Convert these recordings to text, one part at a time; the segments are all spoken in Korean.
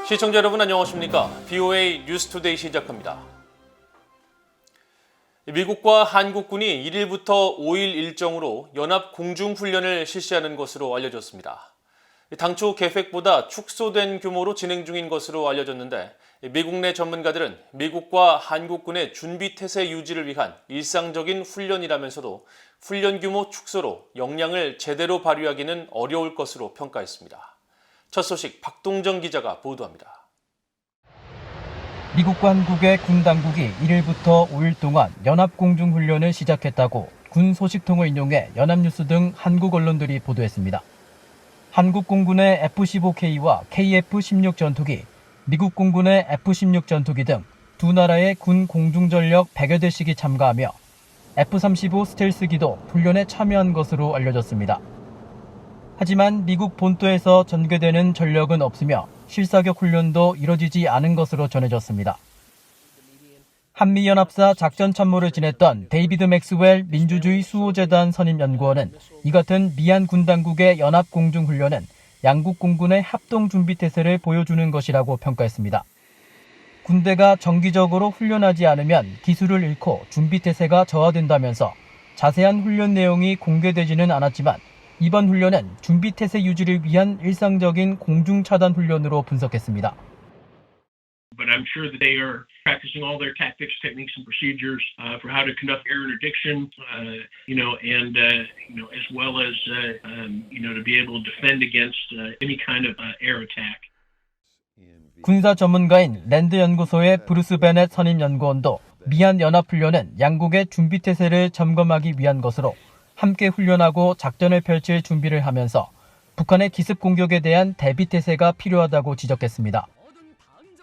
시청자 여러분 안녕하십니까? BOA 뉴스투데이 시작합니다. 미국과 한국군이 1일부터 5일 일정으로 연합 공중훈련을 실시하는 것으로 알려졌습니다. 당초 계획보다 축소된 규모로 진행 중인 것으로 알려졌는데 미국 내 전문가들은 미국과 한국군의 준비태세 유지를 위한 일상적인 훈련이라면서도 훈련 규모 축소로 역량을 제대로 발휘하기는 어려울 것으로 평가했습니다. 첫 소식 박동정 기자가 보도합니다. 미국과 한국의 군 당국이 1일부터 5일 동안 연합공중훈련을 시작했다고 군 소식통을 인용해 연합뉴스 등 한국 언론들이 보도했습니다. 한국 공군의 F-15K와 KF-16 전투기, 미국 공군의 F-16 전투기 등 두 나라의 군 공중전력 100여 대씩이 참가하며 F-35 스텔스기도 훈련에 참여한 것으로 알려졌습니다. 하지만 미국 본토에서 전개되는 전력은 없으며 실사격 훈련도 이뤄지지 않은 것으로 전해졌습니다. 한미연합사 작전참모를 지냈던 데이비드 맥스웰 민주주의 수호재단 선임연구원은 이 같은 미한 군 당국의 연합공중훈련은 양국 공군의 합동준비태세를 보여주는 것이라고 평가했습니다. 군대가 정기적으로 훈련하지 않으면 기술을 잃고 준비태세가 저하된다면서 자세한 훈련 내용이 공개되지는 않았지만 이번 훈련은 준비태세 유지를 위한 일상적인 공중차단 훈련으로 분석했습니다. But I'm sure that they are practicing all their tactics, techniques, and procedures for how to conduct air interdiction, as well as, to be able to defend against any kind of air attack. 군사 전문가인 랜드 연구소의 브루스 베넷 선임 연구원도 미한 연합훈련은 양국의 준비태세를 점검하기 위한 것으로 함께 훈련하고 작전을 펼칠 준비를 하면서 북한의 기습 공격에 대한 대비태세가 필요하다고 지적했습니다.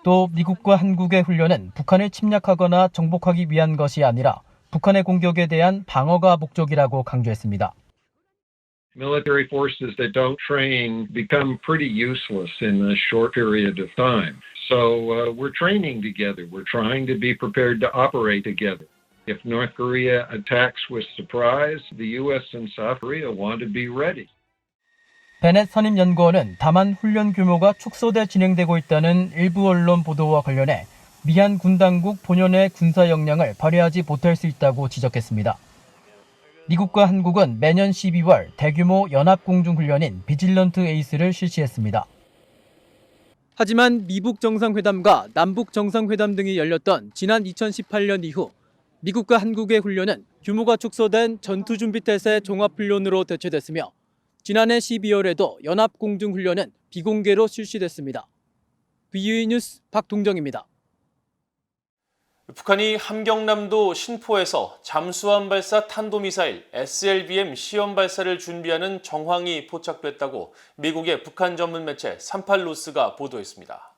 또 미국과 한국의 훈련은 북한을 침략하거나 정복하기 위한 것이 아니라 북한의 공격에 대한 방어가 목적이라고 강조했습니다. Military forces that don't train become pretty useless in a short period of time. So we're training together. We're trying to be prepared to operate together. If North Korea attacks with surprise, the U.S. and South Korea want to be ready. 베넷 선임 연구원은 다만 훈련 규모가 축소돼 진행되고 있다는 일부 언론 보도와 관련해 미한 군 당국 본연의 군사 역량을 발휘하지 못할 수 있다고 지적했습니다. 미국과 한국은 매년 12월 대규모 연합공중훈련인 비질런트 에이스를 실시했습니다. 하지만 미북 정상회담과 남북 정상회담 등이 열렸던 지난 2018년 이후 미국과 한국의 훈련은 규모가 축소된 전투준비태세 종합훈련으로 대체됐으며 지난해 12월에도 연합공중훈련은 비공개로 실시됐습니다. BOA 뉴스 박동정입니다. 북한이 함경남도 신포에서 잠수함 발사 탄도미사일 SLBM 시험 발사를 준비하는 정황이 포착됐다고 미국의 북한 전문 매체 산팔로스가 보도했습니다.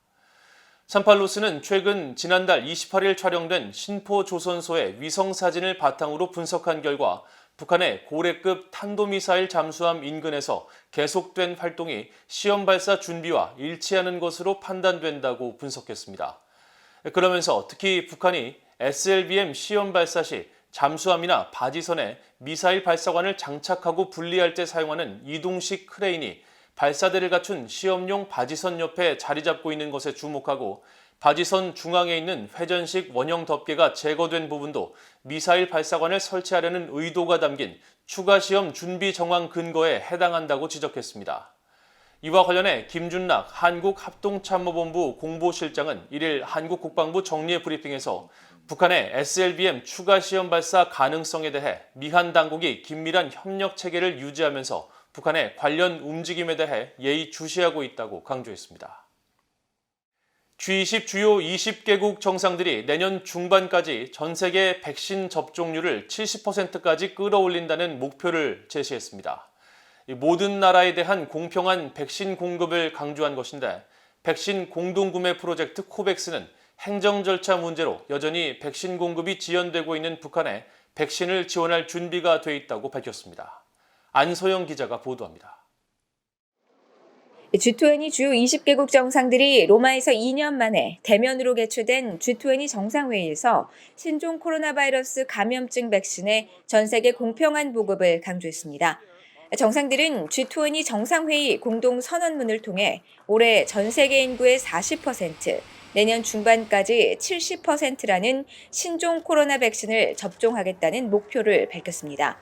산팔로스는 최근 지난달 28일 촬영된 신포 조선소의 위성사진을 바탕으로 분석한 결과 북한의 고래급 탄도미사일 잠수함 인근에서 계속된 활동이 시험 발사 준비와 일치하는 것으로 판단된다고 분석했습니다. 그러면서 특히 북한이 SLBM 시험 발사 시 잠수함이나 바지선에 미사일 발사관을 장착하고 분리할 때 사용하는 이동식 크레인이 발사대를 갖춘 시험용 바지선 옆에 자리 잡고 있는 것에 주목하고 바지선 중앙에 있는 회전식 원형 덮개가 제거된 부분도 미사일 발사관을 설치하려는 의도가 담긴 추가 시험 준비 정황 근거에 해당한다고 지적했습니다. 이와 관련해 김준락 한국합동참모본부 공보실장은 1일 한국 국방부 정례 브리핑에서 북한의 SLBM 추가 시험 발사 가능성에 대해 미한 당국이 긴밀한 협력 체계를 유지하면서 북한의 관련 움직임에 대해 예의주시하고 있다고 강조했습니다. G20 주요 20개국 정상들이 내년 중반까지 전 세계 백신 접종률을 70%까지 끌어올린다는 목표를 제시했습니다. 모든 나라에 대한 공평한 백신 공급을 강조한 것인데 백신 공동구매 프로젝트 코백스는 행정 절차 문제로 여전히 백신 공급이 지연되고 있는 북한에 백신을 지원할 준비가 돼 있다고 밝혔습니다. 안소영 기자가 보도합니다. G20 주요 20개국 정상들이 로마에서 2년 만에 대면으로 개최된 G20 정상회의에서 신종 코로나 바이러스 감염증 백신의 전 세계 공평한 보급을 강조했습니다. 정상들은 G20 정상회의 공동 선언문을 통해 올해 전 세계 인구의 40%, 내년 중반까지 70%라는 신종 코로나 백신을 접종하겠다는 목표를 밝혔습니다.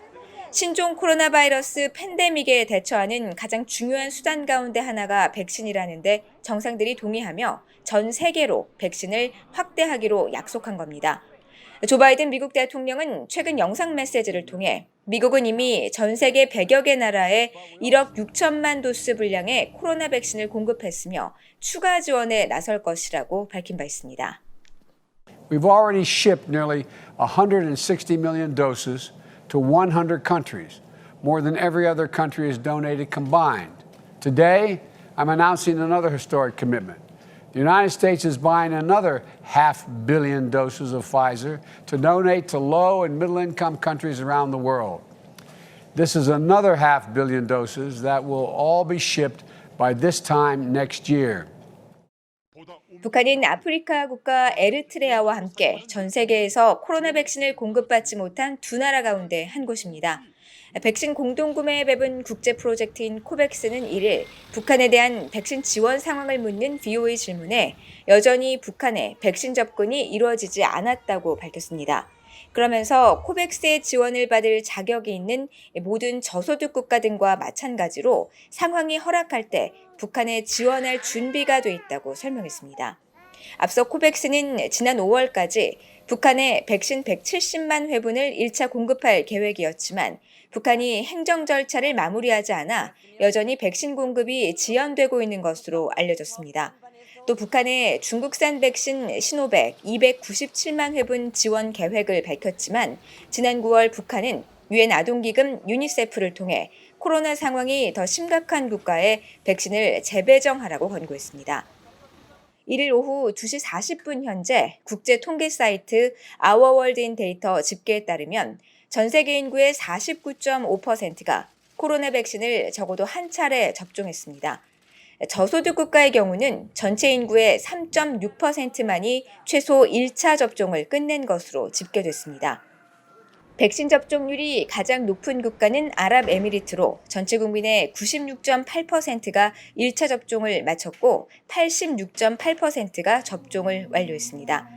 신종 코로나 바이러스 팬데믹에 대처하는 가장 중요한 수단 가운데 하나가 백신이라는데 정상들이 동의하며 전 세계로 백신을 확대하기로 약속한 겁니다. 조 바이든 미국 대통령은 최근 영상 메시지를 통해 미국은 이미 전 세계 100여 개 나라에 1억 6천만 도스 분량의 코로나 백신을 공급했으며 추가 지원에 나설 것이라고 밝힌 바 있습니다. We've already shipped nearly 160 million doses to 100 countries, more than every other country has donated combined. Today, I'm announcing another historic commitment. The United States is buying another 500 million doses of Pfizer to donate to low and middle-income countries around the world. This is another 500 million doses that will all be shipped by this time next year. 북한은 아프리카 국가 에르트레아와 함께 전 세계에서 코로나 백신을 공급받지 못한 두 나라 가운데 한 곳입니다. 백신 공동구매에 배분 국제 프로젝트인 코백스는 1일 북한에 대한 백신 지원 상황을 묻는 VOA 질문에 여전히 북한에 백신 접근이 이루어지지 않았다고 밝혔습니다. 그러면서 코백스의 지원을 받을 자격이 있는 모든 저소득 국가 등과 마찬가지로 상황이 허락할 때 북한에 지원할 준비가 돼 있다고 설명했습니다. 앞서 코백스는 지난 5월까지 북한에 백신 170만 회분을 1차 공급할 계획이었지만 북한이 행정 절차를 마무리하지 않아 여전히 백신 공급이 지연되고 있는 것으로 알려졌습니다. 또 북한의 중국산 백신 시노백 297만 회분 지원 계획을 밝혔지만 지난 9월 북한은 유엔 아동기금 유니세프를 통해 코로나 상황이 더 심각한 국가에 백신을 재배정하라고 권고했습니다. 1일 오후 2시 40분 현재 국제 통계 사이트 아워월드인데이터 집계에 따르면 전 세계 인구의 49.5%가 코로나 백신을 적어도 한 차례 접종했습니다. 저소득 국가의 경우는 전체 인구의 3.6%만이 최소 1차 접종을 끝낸 것으로 집계됐습니다. 백신 접종률이 가장 높은 국가는 아랍에미리트로 전체 국민의 96.8%가 1차 접종을 마쳤고 86.8%가 접종을 완료했습니다.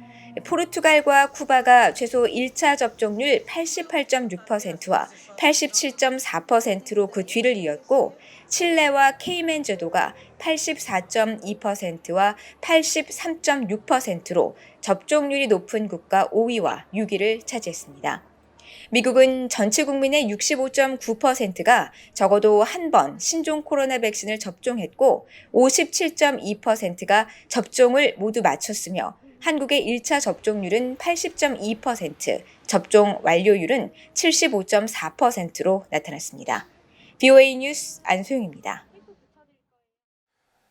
포르투갈과 쿠바가 최소 1차 접종률 88.6%와 87.4%로 그 뒤를 이었고 칠레와 케이맨 제도가 84.2%와 83.6%로 접종률이 높은 국가 5위와 6위를 차지했습니다. 미국은 전체 국민의 65.9%가 적어도 한 번 신종 코로나 백신을 접종했고 57.2%가 접종을 모두 마쳤으며 한국의 1차 접종률은 80.2%, 접종 완료율은 75.4%로 나타났습니다. VOA 뉴스 안소영입니다.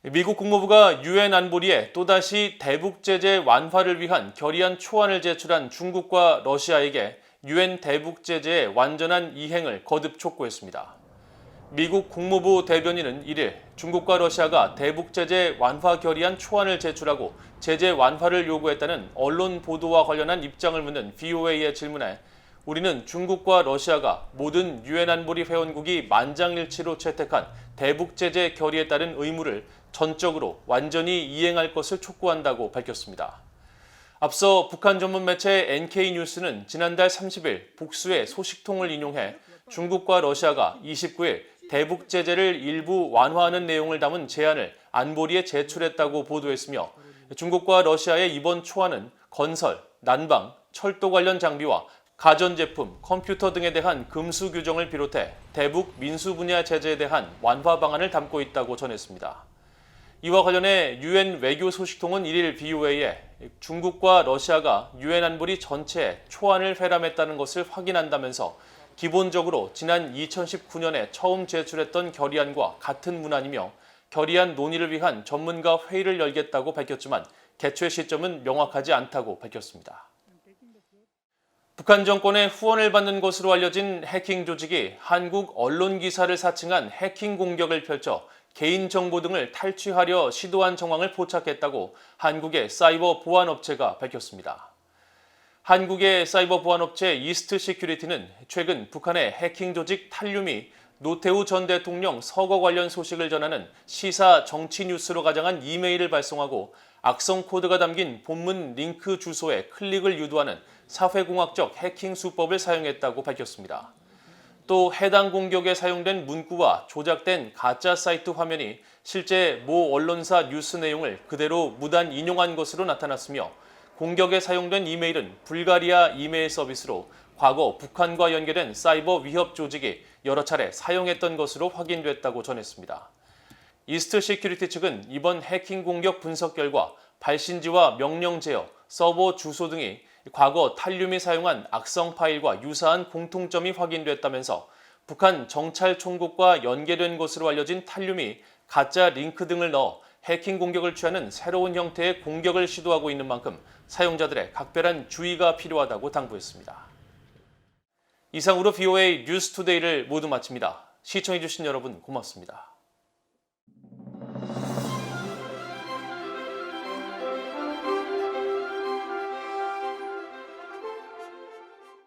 미국 국무부가 유엔 안보리에 또다시 대북 제재 완화를 위한 결의안 초안을 제출한 중국과 러시아에게 유엔 대북 제재의 완전한 이행을 거듭 촉구했습니다. 미국 국무부 대변인은 1일 중국과 러시아가 대북 제재 완화 결의안 초안을 제출하고 제재 완화를 요구했다는 언론 보도와 관련한 입장을 묻는 VOA의 질문에 우리는 중국과 러시아가 모든 유엔 안보리 회원국이 만장일치로 채택한 대북 제재 결의에 따른 의무를 전적으로 완전히 이행할 것을 촉구한다고 밝혔습니다. 앞서 북한 전문 매체 NK뉴스는 지난달 30일 복수의 소식통을 인용해 중국과 러시아가 29일 대북 제재를 일부 완화하는 내용을 담은 제안을 안보리에 제출했다고 보도했으며 중국과 러시아의 이번 초안은 건설, 난방, 철도 관련 장비와 가전제품, 컴퓨터 등에 대한 금수 규정을 비롯해 대북 민수 분야 제재에 대한 완화 방안을 담고 있다고 전했습니다. 이와 관련해 유엔 외교 소식통은 1일 VOA에 중국과 러시아가 유엔 안보리 전체에 초안을 회람했다는 것을 확인한다면서 기본적으로 지난 2019년에 처음 제출했던 결의안과 같은 문안이며 결의안 논의를 위한 전문가 회의를 열겠다고 밝혔지만 개최 시점은 명확하지 않다고 밝혔습니다. 북한 정권의 후원을 받는 것으로 알려진 해킹 조직이 한국 언론 기사를 사칭한 해킹 공격을 펼쳐 개인정보 등을 탈취하려 시도한 정황을 포착했다고 한국의 사이버 보안업체가 밝혔습니다. 한국의 사이버 보안업체 이스트 시큐리티는 최근 북한의 해킹 조직 탈륨이 노태우 전 대통령 서거 관련 소식을 전하는 시사 정치 뉴스로 가장한 이메일을 발송하고 악성 코드가 담긴 본문 링크 주소에 클릭을 유도하는 사회공학적 해킹 수법을 사용했다고 밝혔습니다. 또 해당 공격에 사용된 문구와 조작된 가짜 사이트 화면이 실제 모 언론사 뉴스 내용을 그대로 무단 인용한 것으로 나타났으며 공격에 사용된 이메일은 불가리아 이메일 서비스로 과거 북한과 연계된 사이버 위협 조직이 여러 차례 사용했던 것으로 확인됐다고 전했습니다. 이스트 시큐리티 측은 이번 해킹 공격 분석 결과 발신지와 명령 제어, 서버 주소 등이 과거 탈륨이 사용한 악성 파일과 유사한 공통점이 확인됐다면서 북한 정찰총국과 연계된 것으로 알려진 탈륨이 가짜 링크 등을 넣어 해킹 공격을 취하는 새로운 형태의 공격을 시도하고 있는 만큼 사용자들의 각별한 주의가 필요하다고 당부했습니다. 이상으로 VOA 뉴스투데이를 모두 마칩니다. 시청해주신 여러분 고맙습니다.